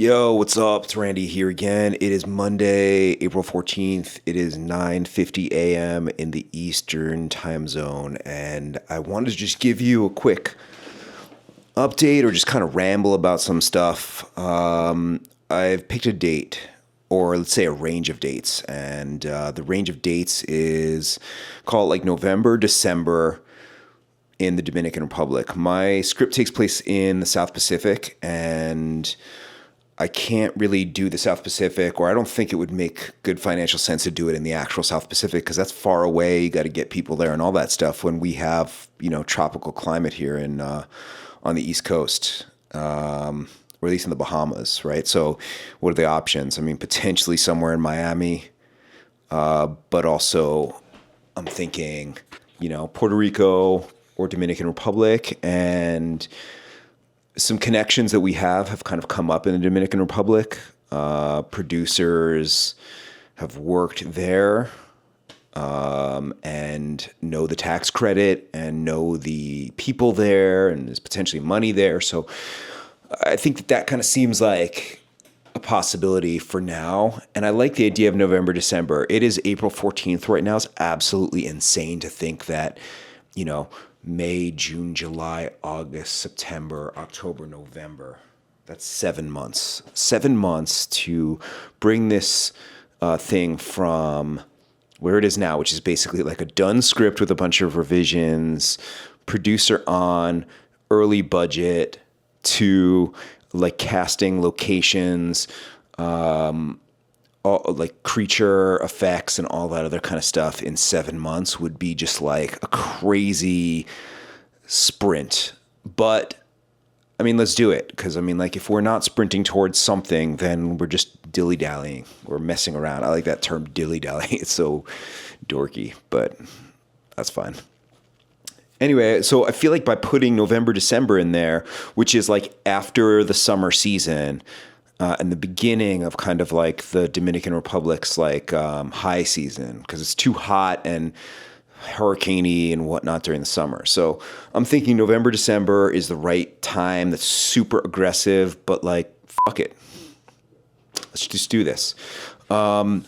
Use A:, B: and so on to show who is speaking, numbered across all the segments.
A: Yo, what's up? It's Randy here again. It is Monday, April 14th. It is 9:50 a.m. in the Eastern time zone, and I wanted to just give you a quick update or just kind of ramble about some stuff. I've picked a date, or let's say a range of dates, and the range of dates is call it like November, December in the Dominican Republic. My script takes place in the South Pacific, and I can't really do the South Pacific, or I don't think it would make good financial sense to do it in the actual South Pacific because that's far away. You got to get people there and all that stuff when we have, tropical climate here in on the East Coast, or at least in the Bahamas, right? So what are the options? I mean, potentially somewhere in Miami, but also I'm thinking, Puerto Rico or Dominican Republic, and some connections that we have kind of come up in the Dominican Republic. Producers have worked there and know the tax credit and know the people there, and there's potentially money there. So I think that kind of seems like a possibility for now. And I like the idea of November, December. It is April 14th right now. It's absolutely insane to think that, May, June, July, August, September, October, November. That's 7 months. 7 months to bring this thing from where it is now, which is basically like a done script with a bunch of revisions, producer on, early budget, to like casting, locations, all, like creature effects and all that other kind of stuff in 7 months would be just like a crazy sprint. But I mean, let's do it. Because I mean, like, if we're not sprinting towards something, then we're just dilly-dallying. We're messing around. I like that term, dilly-dally. It's so dorky, but that's fine. Anyway, so I feel like by putting November, December in there, which is like after the summer season, and the beginning of kind of like the Dominican Republic's like high season, because it's too hot and hurricaney and whatnot during the summer. So I'm thinking November, December is the right time. That's super aggressive, but like, fuck it. Let's just do this. I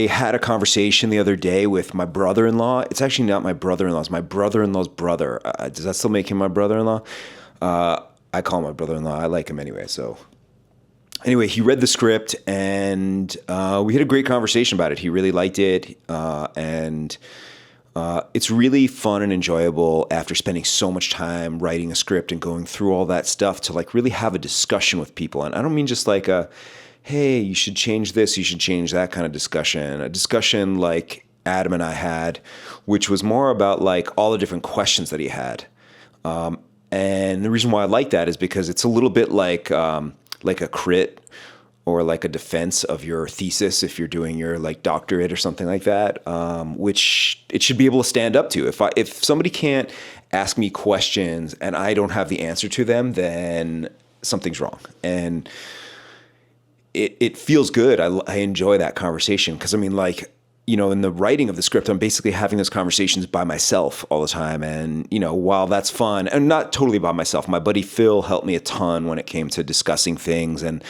A: had a conversation the other day with my brother-in-law. It's actually not my brother-in-law. It's my brother-in-law's brother. Does that still make him my brother-in-law? I call him my brother-in-law. I like him anyway. So anyway, he read the script, and we had a great conversation about it. He really liked it, and it's really fun and enjoyable after spending so much time writing a script and going through all that stuff to like really have a discussion with people. And I don't mean just like hey, you should change this, you should change that kind of discussion. A discussion like Adam and I had, which was more about like all the different questions that he had. And the reason why I like that is because it's a little bit like a crit or like a defense of your thesis if you're doing your like doctorate or something like that, which it should be able to stand up to. If somebody can't ask me questions and I don't have the answer to them, then something's wrong. And it feels good. I enjoy that conversation because I mean, like, in the writing of the script, I'm basically having those conversations by myself all the time. And, while that's fun, and not totally by myself, my buddy Phil helped me a ton when it came to discussing things. And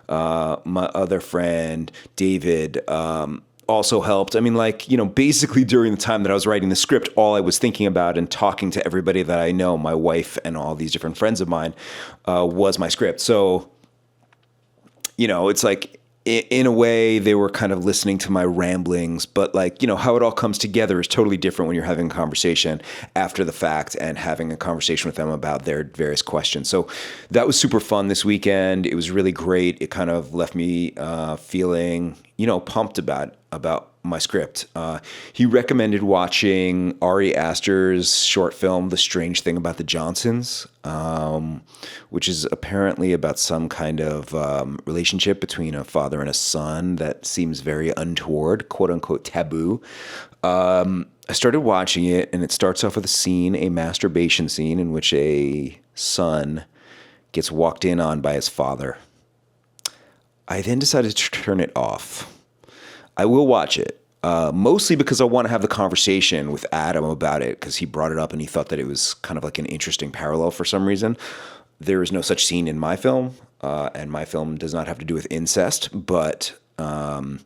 A: my other friend, David, also helped. I mean, like, basically during the time that I was writing the script, all I was thinking about and talking to everybody that I know, my wife and all these different friends of mine, was my script. So, it's like, in a way, they were kind of listening to my ramblings, but like, how it all comes together is totally different when you're having a conversation after the fact and having a conversation with them about their various questions. So that was super fun this weekend. It was really great. It kind of left me feeling, pumped about my script. He recommended watching Ari Aster's short film, The Strange Thing About the Johnsons, which is apparently about some kind of relationship between a father and a son that seems very untoward, quote unquote taboo. I started watching it, and it starts off with a masturbation scene in which a son gets walked in on by his father. I then decided to turn it off. I will watch it, mostly because I want to have the conversation with Adam about it, because he brought it up and he thought that it was kind of like an interesting parallel for some reason. There is no such scene in my film, and my film does not have to do with incest, but I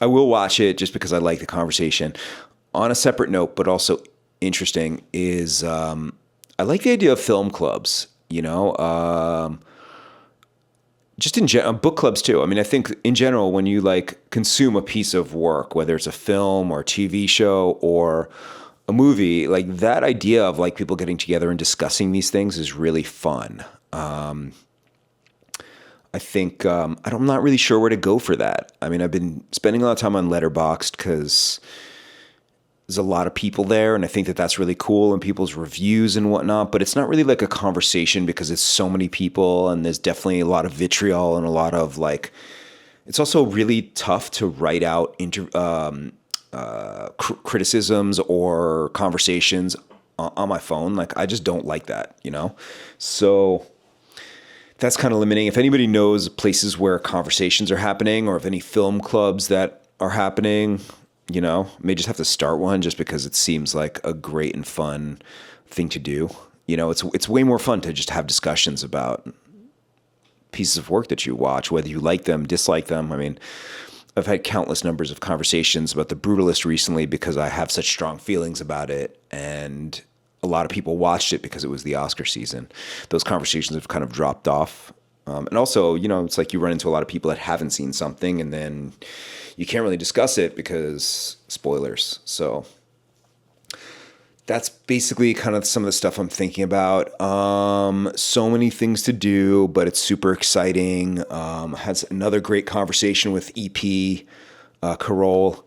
A: will watch it just because I like the conversation. On a separate note, but also interesting, is I like the idea of film clubs, just in general, book clubs too. I mean, I think in general, when you like consume a piece of work, whether it's a film or a TV show or a movie, like that idea of like people getting together and discussing these things is really fun. I think I'm not really sure where to go for that. I mean, I've been spending a lot of time on Letterboxd because there's a lot of people there, and I think that that's really cool, and people's reviews and whatnot. But it's not really like a conversation because it's so many people, and there's definitely a lot of vitriol and a lot of like. It's also really tough to write out criticisms or conversations on my phone. Like I just don't like that, So that's kind of limiting. If anybody knows places where conversations are happening, or if any film clubs that are happening, may just have to start one just because it seems like a great and fun thing to do. It's way more fun to just have discussions about pieces of work that you watch, whether you like them, dislike them. I mean, I've had countless numbers of conversations about The Brutalist recently because I have such strong feelings about it, and a lot of people watched it because it was the Oscar season. Those conversations have kind of dropped off. And also, it's like you run into a lot of people that haven't seen something, and then you can't really discuss it because spoilers. So that's basically kind of some of the stuff I'm thinking about. So many things to do, but it's super exciting. Had another great conversation with EP Carole,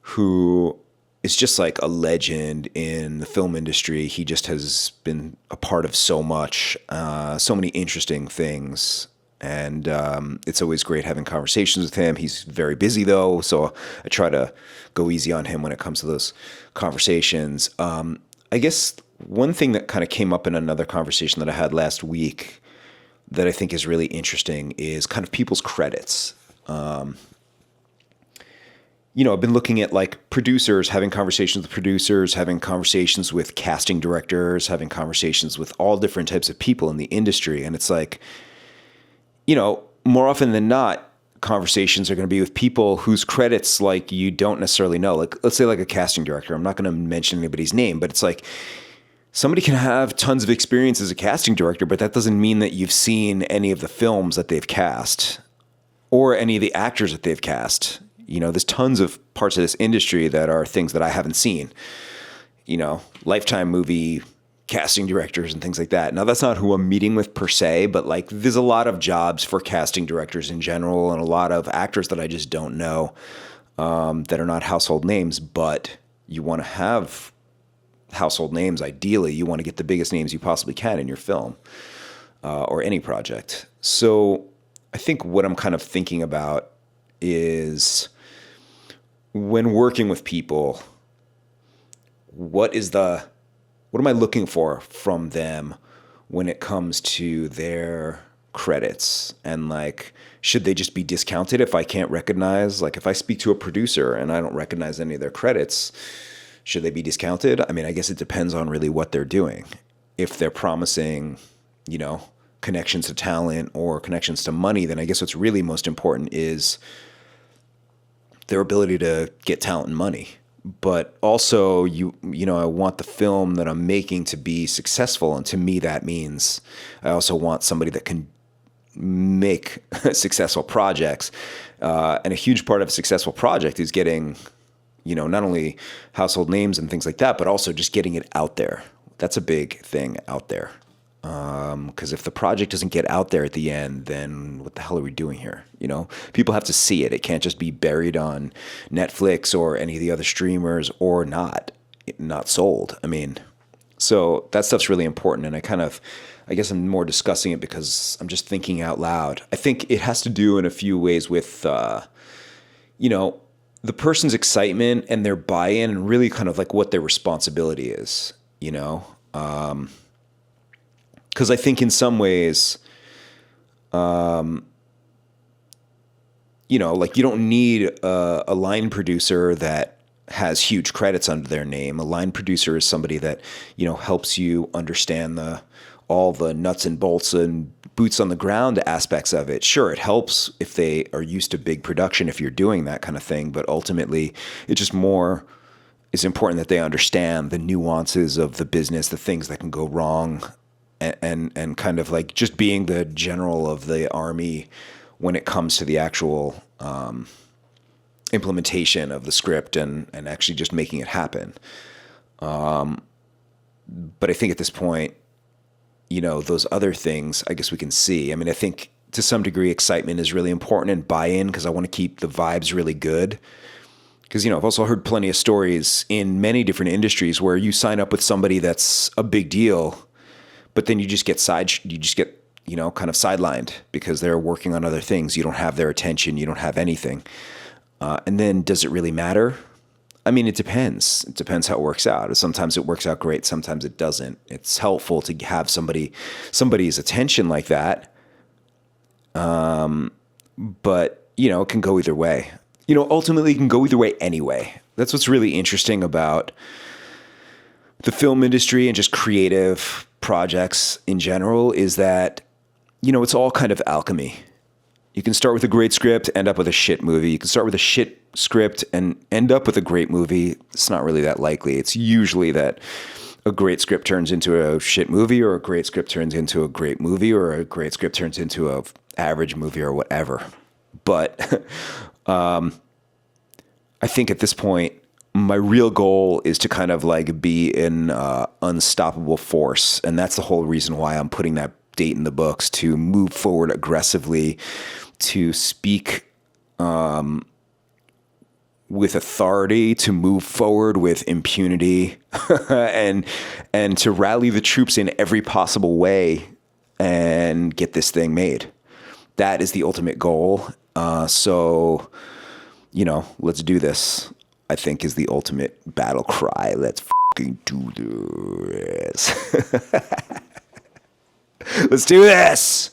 A: who is just like a legend in the film industry. He just has been a part of so much, so many interesting things. And it's always great having conversations with him. He's very busy though, so I try to go easy on him when it comes to those conversations. I guess one thing that kind of came up in another conversation that I had last week that I think is really interesting is kind of people's credits. I've been looking at like producers, having conversations with producers, having conversations with casting directors, having conversations with all different types of people in the industry. And it's like, more often than not, conversations are going to be with people whose credits like you don't necessarily know. Like, let's say like a casting director. I'm not going to mention anybody's name, but it's like somebody can have tons of experience as a casting director, but that doesn't mean that you've seen any of the films that they've cast or any of the actors that they've cast. There's tons of parts of this industry that are things that I haven't seen, Lifetime movie casting directors and things like that. Now, that's not who I'm meeting with per se, but like there's a lot of jobs for casting directors in general and a lot of actors that I just don't know that are not household names, but you want to have household names. Ideally, you want to get the biggest names you possibly can in your film or any project. So I think what I'm kind of thinking about is when working with people, what am I looking for from them when it comes to their credits? And like, should they just be discounted if I can't recognize, like if I speak to a producer and I don't recognize any of their credits, should they be discounted? I mean, I guess it depends on really what they're doing. If they're promising, connections to talent or connections to money, then I guess what's really most important is their ability to get talent and money. But also, I want the film that I'm making to be successful. And to me, that means I also want somebody that can make successful projects. And a huge part of a successful project is getting, not only household names and things like that, but also just getting it out there. That's a big thing, out there. Because if the project doesn't get out there at the end, then what the hell are we doing here? People have to see it. It can't just be buried on Netflix or any of the other streamers or not sold. I mean, so that stuff's really important. And I guess I'm more discussing it because I'm just thinking out loud. I think it has to do in a few ways with, the person's excitement and their buy-in and really kind of like what their responsibility is, because I think in some ways, like you don't need a line producer that has huge credits under their name. A line producer is somebody that, helps you understand all the nuts and bolts and boots on the ground aspects of it. Sure, it helps if they are used to big production, if you're doing that kind of thing, but ultimately it's just more, it's important that they understand the nuances of the business, the things that can go wrong, and kind of like just being the general of the army when it comes to the actual implementation of the script and actually just making it happen. But I think at this point, those other things, I guess we can see. I mean, I think to some degree, excitement is really important and buy-in, because I want to keep the vibes really good. Because, I've also heard plenty of stories in many different industries where you sign up with somebody that's a big deal, but then you just get kind of sidelined because they're working on other things. You don't have their attention. You don't have anything. And then does it really matter? I mean, it depends. It depends how it works out. Sometimes it works out great. Sometimes it doesn't. It's helpful to have somebody's attention like that. But, it can go either way. Ultimately it can go either way anyway. That's what's really interesting about the film industry and just creative projects in general, is that, it's all kind of alchemy. You can start with a great script, end up with a shit movie. You can start with a shit script and end up with a great movie. It's not really that likely. It's usually that a great script turns into a shit movie, or a great script turns into a great movie, or a great script turns into a average movie, or whatever. But I think at this point, my real goal is to kind of like be an unstoppable force. And that's the whole reason why I'm putting that date in the books, to move forward aggressively, to speak with authority, to move forward with impunity, and to rally the troops in every possible way and get this thing made. That is the ultimate goal. So, let's do this, I think, is the ultimate battle cry. Let's fucking do this. Let's do this.